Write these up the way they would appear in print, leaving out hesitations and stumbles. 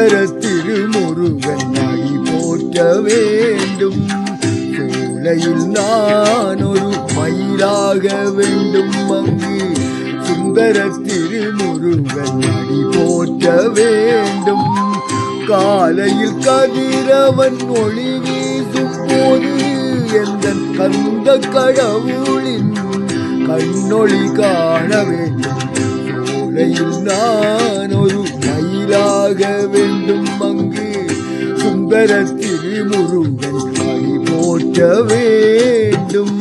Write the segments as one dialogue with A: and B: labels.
A: சுந்தர திருமுருகன் அடி போற்ற வேண்டும். சோலையில் நான் ஒரு மயிலாக வேண்டும். அங்கு சுந்தர திருமுருகன் அடி போற்ற வேண்டும். காலையில் கதிரவன் ஒளி வீசும் போது எந்த கந்த கடவுளின் கண்ணொளி காண வேண்டும். சோலையில் நான் ஒரு மயிலாக வேண்டும். அங்கு சுந்தர திருமுருகன் அடி போற்ற வேண்டும்.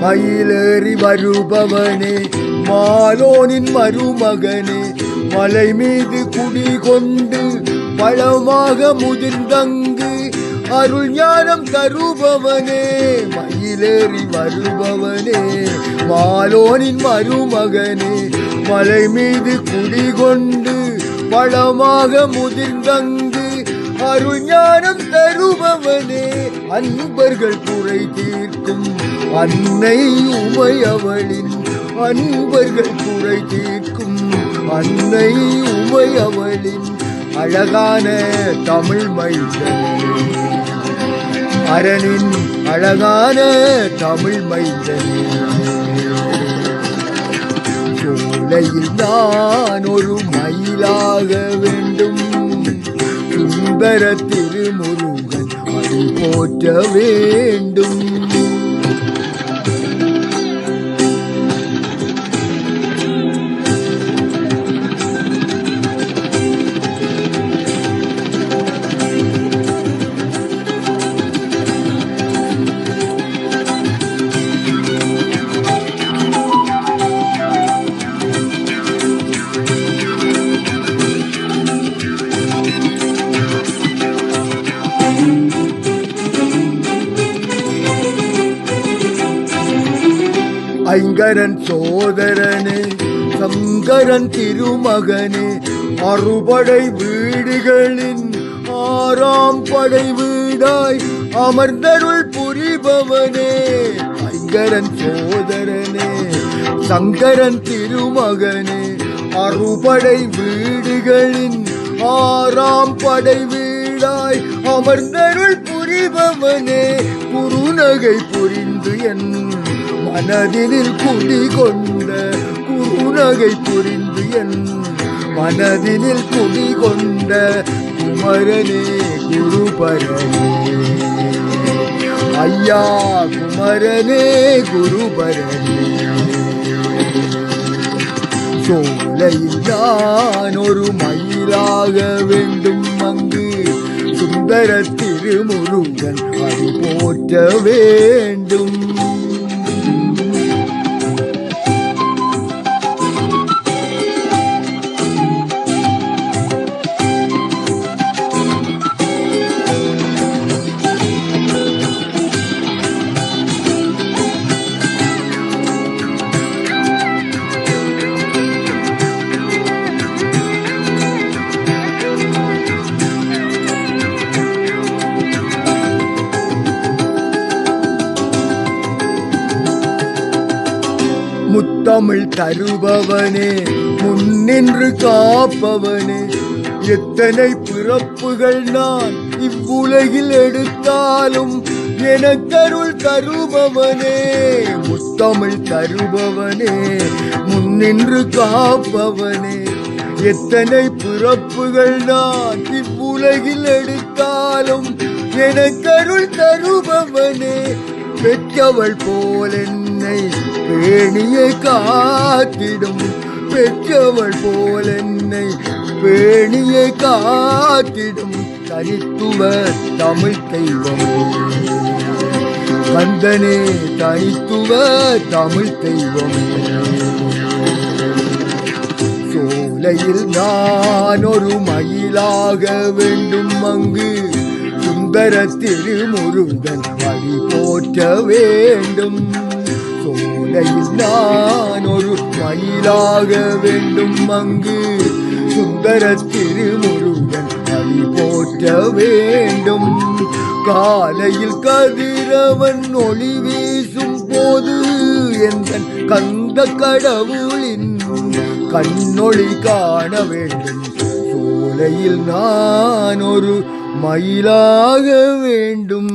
A: மயிலேறி வருபவனே மாலோனின் மருமகனே, மலை மீது குடி கொண்டு பழமாக முதிர்ந்தங்கு அருள் ஞானம் தருபவனே. மயிலேறி வருபவனே மாலோனின் மருமகனே, மலை மீது குடி கொண்டு பழமாக முதிர்ந்தங்கு அருள் ஞானம் தருபவனே. அன்பர்கள் குறை தீர்க்கும் அன்னை உமையவளின், அன்பர்கள் குறை தீர்க்கும் அன்னை உமையவளின் அழகான தமிழ் மைந்தனே, அரணின் அழகான தமிழ் மைந்தனே. சோலையில் நான் ஒரு மயிலாக வேண்டும். சுந்தர திருமுருகன் அடி போற்ற வேண்டும். ஐங்கரன் சோதரனே சங்கரன் திருமகனே, அறுபடை வீடுகளின் ஆறாம் படை வீடாய் அமர்ந்தருள் புரிபவனே. ஐங்கரன் சோதரனே சங்கரன் திருமகனே, அறுபடை வீடுகளின் ஆறாம் படை வீடாய் அமர்ந்தருள் புரிபவனே. குறுநகை புரிந்து என் மனதினில் குடி கொண்ட, குறுநகை புரிந்து என் மனதினில் குடி கொண்ட குமரனே குருபரனே. ஐயா குமரனே குருபரனே. சோலையில் நான் ஒரு மயிலாக வேண்டும். அங்கு சுந்தர திருமுருகன் அடி போற்ற வேண்டும். முத்தமிழ் தருபவனே முன்னின்று காப்பவனே, எத்தனை பிறப்புகள் நான் இவ்வுலகில் எடுத்தாலும் எனக்கருள் தருபவனே. முத்தமிழ் தருபவனே முன்னின்று காப்பவனே, எத்தனை பிறப்புகள் நான் இவ்வுலகில் எடுத்தாலும் எனக்கருள் தருபவனே. பெற்றவள் போல் என்னை பேணியை காத்திடும், பெற்றவள் போல் என்னை பேணியை காத்திடும் தனித்துவ தமிழ் தெய்வம் கந்தனே, தனித்துவ தமிழ் தெய்வம். சோலையில் நான் ஒரு மயிலாக வேண்டும் அங்கு சுந்தர திருமுருகன் வழி போற்ற வேண்டும். சோலையில் நான் ஒரு மயிலாக வேண்டும் அங்கு சுந்தர திருமுருகன் வழி போற்ற வேண்டும். காலையில் கதிரவன் ஒளி வீசும் போது எந்தன் கந்த கடவுளின் கண்ணொளி காண வேண்டும். சோலையில் நான் ஒரு மயிலாக வேண்டும்.